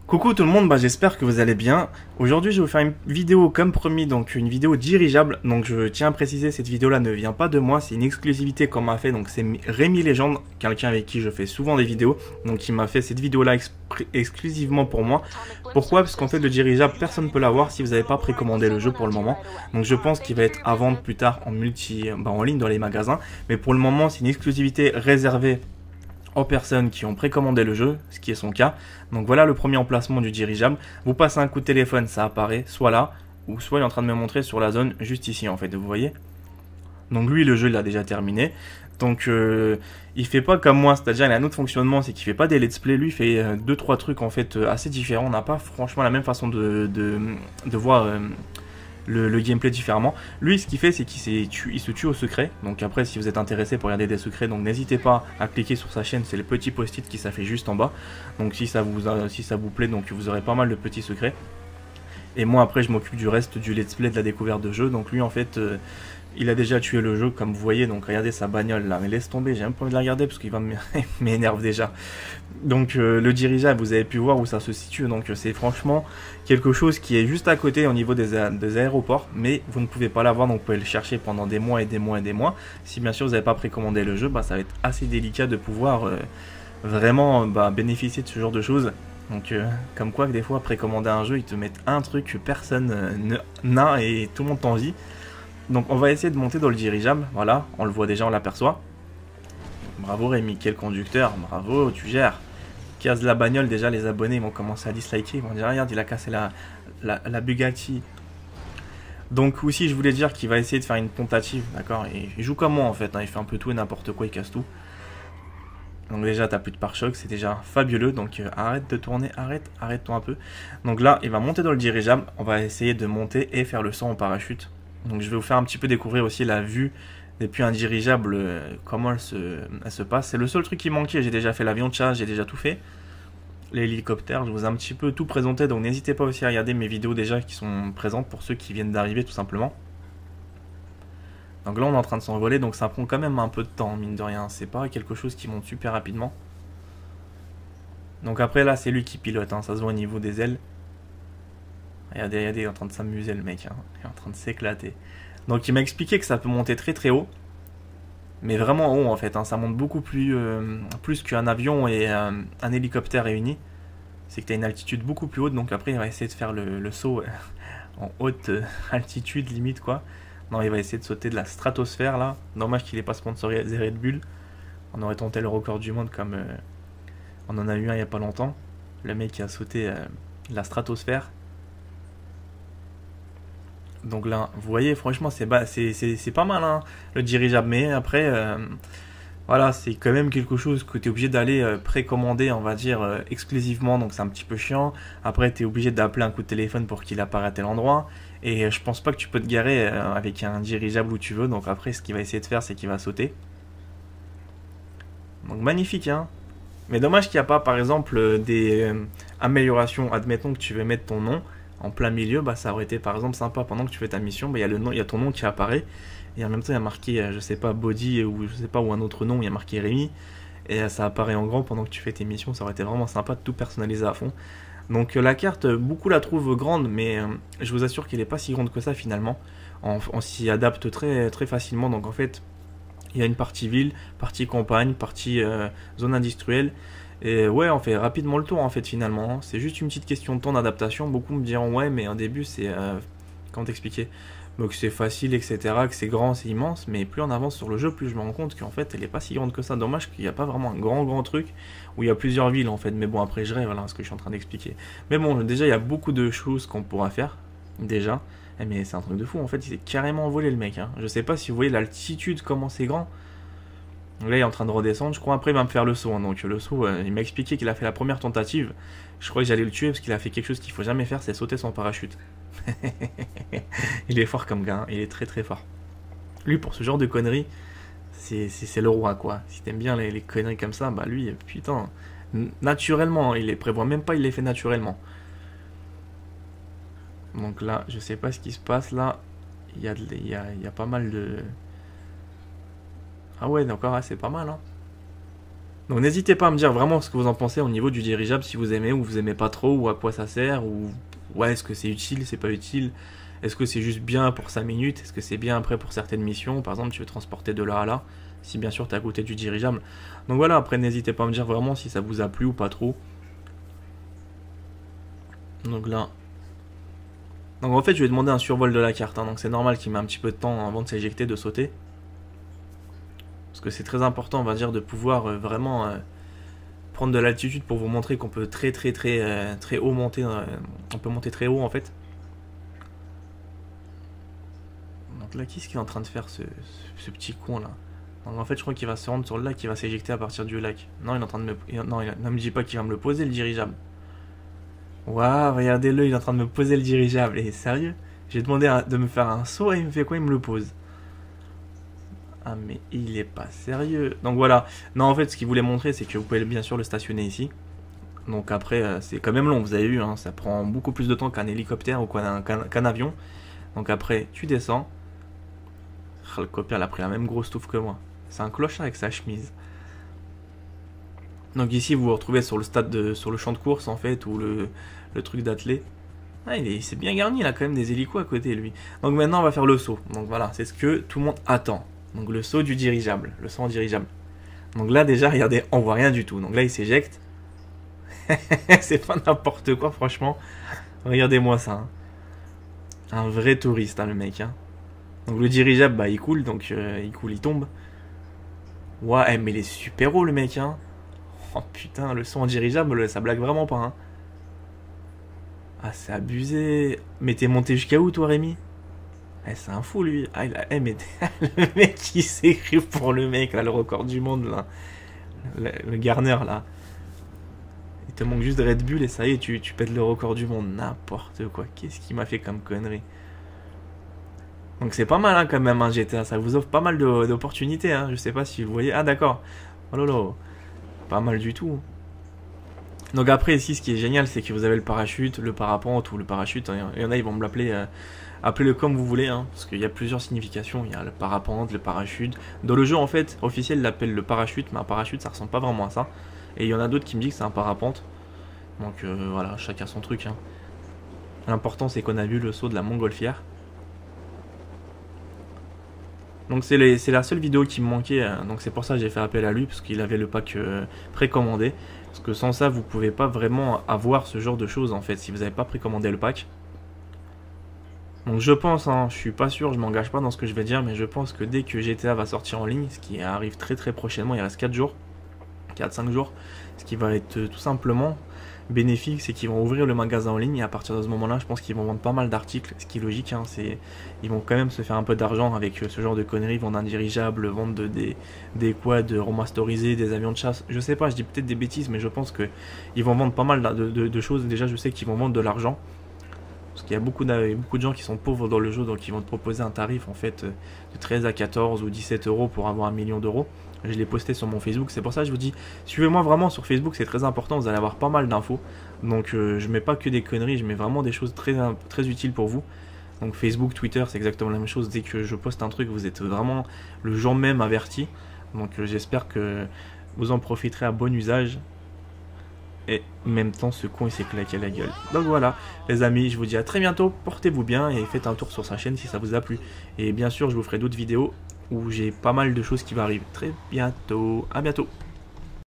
Coucou tout le monde, j'espère que vous allez bien. Aujourd'hui je vais vous faire une vidéo comme promis, donc une vidéo dirigeable. Donc je tiens à préciser, cette vidéo là ne vient pas de moi, c'est une exclusivité qu'on m'a fait. Donc c'est Rémi Légende, quelqu'un avec qui je fais souvent des vidéos. Donc il m'a fait cette vidéo là exclusivement pour moi. Pourquoi? Parce qu'en fait le dirigeable personne ne peut l'avoir si vous n'avez pas précommandé le jeu pour le moment. Donc je pense qu'il va être à vendre plus tard en ligne dans les magasins. Mais pour le moment c'est une exclusivité réservée aux personnes qui ont précommandé le jeu, ce qui est son cas. Donc voilà le premier emplacement du dirigeable. Vous passez un coup de téléphone, ça apparaît soit là, ou soit il est en train de me montrer sur la zone juste ici en fait, vous voyez. Donc lui le jeu il a déjà terminé. Donc il fait pas comme moi, c'est-à-dire il a un autre fonctionnement, c'est qu'il fait pas des let's play, lui il fait 2-3 trucs en fait assez différents. On n'a pas franchement la même façon de voir le gameplay différemment. Lui, ce qu'il fait, c'est qu'il se tue au secret. Donc après, si vous êtes intéressé pour regarder des secrets, donc n'hésitez pas à cliquer sur sa chaîne. C'est le petit post-it qui s'affiche juste en bas. Donc si ça vous plaît, donc vous aurez pas mal de petits secrets. Et moi, après, je m'occupe du reste du let's play de la découverte de jeu. Donc lui, en fait, il a déjà tué le jeu, comme vous voyez. Donc regardez sa bagnole là. Mais laisse tomber, j'ai même pas envie de la regarder parce qu'il va m'énerve déjà. Donc le dirigeable, vous avez pu voir où ça se situe. Donc c'est franchement quelque chose qui est juste à côté au niveau des aéroports. Mais vous ne pouvez pas l'avoir, donc vous pouvez le chercher pendant des mois et des mois et des mois. Si bien sûr vous n'avez pas précommandé le jeu, ça va être assez délicat de pouvoir vraiment bénéficier de ce genre de choses. Donc comme quoi que des fois précommander un jeu, ils te mettent un truc que personne n'a et tout le monde t'envie. Donc on va essayer de monter dans le dirigeable, voilà, on le voit déjà, on l'aperçoit. Bravo Rémi, quel conducteur, bravo, tu gères. Casse la bagnole, déjà les abonnés ils vont commencer à disliker, ils vont dire regarde il a cassé la Bugatti. Donc aussi je voulais dire qu'il va essayer de faire une tentative, d'accord, et il joue comme moi en fait, il fait un peu tout et n'importe quoi, il casse tout. Donc déjà t'as plus de pare-choc, c'est déjà fabuleux, donc arrête de tourner, arrête-toi un peu. Donc là il va monter dans le dirigeable, on va essayer de monter et faire le saut en parachute. Donc je vais vous faire un petit peu découvrir aussi la vue depuis un dirigeable, comment elle se passe. C'est le seul truc qui manquait, j'ai déjà fait l'avion de chasse, j'ai déjà tout fait. L'hélicoptère, je vous ai un petit peu tout présenté, donc n'hésitez pas aussi à regarder mes vidéos déjà qui sont présentes pour ceux qui viennent d'arriver tout simplement. Donc là on est en train de s'envoler, donc ça prend quand même un peu de temps, mine de rien, c'est pas quelque chose qui monte super rapidement. Donc après là c'est lui qui pilote, ça se voit au niveau des ailes. Regardez, il est en train de s'amuser le mec, il est en train de s'éclater. Donc il m'a expliqué que ça peut monter très très haut. Mais vraiment haut en fait, ça monte beaucoup plus qu'un avion et un hélicoptère réunis. C'est que tu as une altitude beaucoup plus haute, donc après il va essayer de faire le saut en haute altitude limite quoi. Non, il va essayer de sauter de la stratosphère là. Dommage qu'il n'ait pas sponsorisé Red Bull. On aurait tenté le record du monde comme on en a eu un il n'y a pas longtemps. Le mec qui a sauté de la stratosphère. Donc là, vous voyez, franchement, c'est pas mal, le dirigeable. Mais après, voilà, c'est quand même quelque chose que tu es obligé d'aller précommander, on va dire, exclusivement. Donc c'est un petit peu chiant. Après, tu es obligé d'appeler un coup de téléphone pour qu'il apparaisse à tel endroit. Et je pense pas que tu peux te garer avec un dirigeable où tu veux. Donc après, ce qu'il va essayer de faire, c'est qu'il va sauter. Donc magnifique, Mais dommage qu'il n'y a pas, par exemple, des améliorations. Admettons que tu veux mettre ton nom en plein milieu, ça aurait été par exemple sympa pendant que tu fais ta mission, il y a ton nom qui apparaît et en même temps il y a marqué je sais pas body ou je sais pas ou un autre nom, il y a marqué Rémi et ça apparaît en grand pendant que tu fais tes missions. Ça aurait été vraiment sympa de tout personnaliser à fond. Donc la carte, beaucoup la trouvent grande, mais je vous assure qu'elle est pas si grande que ça finalement. On s'y adapte très très facilement. Donc en fait il y a une partie ville, partie campagne, partie zone industrielle. Et ouais, on fait rapidement le tour en fait finalement. C'est juste une petite question de temps d'adaptation. Beaucoup me diront ouais, mais au début c'est comment t'expliquer, donc c'est facile, etc., que c'est grand, c'est immense. Mais plus on avance sur le jeu, plus je me rends compte qu'en fait elle est pas si grande que ça. Dommage qu'il n'y a pas vraiment un grand truc où il y a plusieurs villes en fait. Mais bon, après je rêve, voilà ce que je suis en train d'expliquer. Mais bon, déjà il y a beaucoup de choses qu'on pourra faire déjà. Mais c'est un truc de fou en fait. Il s'est carrément envolé le mec. Je sais pas si vous voyez l'altitude, comment c'est grand. Là il est en train de redescendre, je crois après il va me faire le saut. Donc le saut, il m'a expliqué qu'il a fait la première tentative. Je crois que j'allais le tuer parce qu'il a fait quelque chose qu'il faut jamais faire, c'est sauter son parachute. Il est fort comme gars, il est très très fort. Lui pour ce genre de conneries, c'est le roi quoi. Si t'aimes bien les conneries comme ça, lui, putain, naturellement, il les prévoit même pas, il les fait naturellement. Donc là, je sais pas ce qui se passe là, il y a pas mal de... Ah ouais, d'accord, c'est pas mal Donc n'hésitez pas à me dire vraiment ce que vous en pensez au niveau du dirigeable, si vous aimez ou vous aimez pas trop, ou à quoi ça sert, ou ouais, est-ce que c'est utile, c'est pas utile, est-ce que c'est juste bien pour 5 minutes, est-ce que c'est bien après pour certaines missions, par exemple tu veux transporter de là à là, si bien sûr tu es à côté du dirigeable. Donc voilà, après n'hésitez pas à me dire vraiment si ça vous a plu ou pas trop. Donc là... Donc en fait je vais demander un survol de la carte, hein, donc c'est normal qu'il met un petit peu de temps avant de s'éjecter, de sauter. Parce que c'est très important, on va dire, de pouvoir vraiment prendre de l'altitude pour vous montrer qu'on peut très haut monter. On peut monter très haut en fait. Donc là, qu'est-ce qu'il est en train de faire ce petit con là? Donc en fait, je crois qu'il va se rendre sur le lac, il va s'éjecter à partir du lac. Non, il est en train de me... Non, ne me dis pas qu'il va me le poser le dirigeable. Waouh, regardez-le, il est en train de me poser le dirigeable. Et sérieux? J'ai demandé de me faire un saut et il me fait quoi? Il me le pose. Ah mais il est pas sérieux. Donc voilà. Non, en fait ce qu'il voulait montrer c'est que vous pouvez bien sûr le stationner ici. Donc après c'est quand même long, vous avez vu, hein, ça prend beaucoup plus de temps qu'un hélicoptère ou qu'un avion. Donc après tu descends. Ah, le copain il a pris la même grosse touffe que moi. C'est un clochard avec sa chemise. Donc ici vous vous retrouvez sur le stade sur le champ de course en fait, ou le truc d'athlé. Ah, c'est bien garni, il a quand même des hélicos à côté lui. Donc maintenant on va faire le saut. Donc voilà, c'est ce que tout le monde attend. Donc le saut du dirigeable, le saut en dirigeable. Donc là déjà, regardez, on voit rien du tout. Donc là il s'éjecte. C'est pas n'importe quoi franchement. Regardez-moi ça. Hein. Un vrai touriste hein, le mec. Hein. Donc le dirigeable, bah il coule, donc il coule, il tombe. Ouais, mais il est super haut le mec. Hein. Oh putain, le saut en dirigeable, ça blague vraiment pas. Hein. Ah c'est abusé. Mais t'es monté jusqu'à où toi Rémi? Eh, c'est un fou lui. Ah, mais le mec il s'écrit pour le mec là, le record du monde là. Le Garner là. Il te manque juste de Red Bull et ça y est, tu pètes le record du monde. N'importe quoi. Qu'est-ce qu'il m'a fait comme connerie? Donc c'est pas mal hein, quand même un GTA. Ça vous offre pas mal d'opportunités. Hein. Je sais pas si vous voyez. Ah d'accord. Oh lolo. Pas mal du tout. Donc après ici ce qui est génial c'est que vous avez le parachute, le parapente ou le parachute. Il y en a ils vont me l'appeler... Appelez-le comme vous voulez, hein, parce qu'il y a plusieurs significations. Il y a le parapente, le parachute. Dans le jeu, en fait, officiel, il l'appelle le parachute, mais un parachute, ça ressemble pas vraiment à ça. Et il y en a d'autres qui me disent que c'est un parapente. Donc voilà, chacun son truc. Hein. L'important, c'est qu'on a vu le saut de la montgolfière. Donc c'est la seule vidéo qui me manquait. Donc c'est pour ça que j'ai fait appel à lui, parce qu'il avait le pack précommandé. Parce que sans ça, vous pouvez pas vraiment avoir ce genre de choses, en fait, si vous n'avez pas précommandé le pack. Donc je pense, hein, je suis pas sûr, je m'engage pas dans ce que je vais dire, mais je pense que dès que GTA va sortir en ligne, ce qui arrive très prochainement, il reste 4 jours, 4-5 jours, ce qui va être tout simplement bénéfique, c'est qu'ils vont ouvrir le magasin en ligne, et à partir de ce moment-là, je pense qu'ils vont vendre pas mal d'articles, ce qui est logique, hein, ils vont quand même se faire un peu d'argent avec ce genre de conneries, vendre un dirigeable, vendre des quads remasterisés, des avions de chasse, je sais pas, je dis peut-être des bêtises, mais je pense qu'ils vont vendre pas mal de choses, déjà je sais qu'ils vont vendre de l'argent. Parce qu'il y a beaucoup de gens qui sont pauvres dans le jeu, donc ils vont te proposer un tarif en fait de 13 à 14 ou 17 euros pour avoir 1 million d'euros. Je l'ai posté sur mon Facebook, c'est pour ça que je vous dis, suivez-moi vraiment sur Facebook, c'est très important, vous allez avoir pas mal d'infos. Donc je mets pas que des conneries, je mets vraiment des choses très utiles pour vous. Donc Facebook, Twitter, c'est exactement la même chose, dès que je poste un truc, vous êtes vraiment le jour même averti. Donc j'espère que vous en profiterez à bon usage. Et en même temps, ce con il s'est claqué la gueule. Donc voilà, les amis, je vous dis à très bientôt. Portez-vous bien et faites un tour sur sa chaîne si ça vous a plu. Et bien sûr, je vous ferai d'autres vidéos où j'ai pas mal de choses qui vont arriver très bientôt. À bientôt.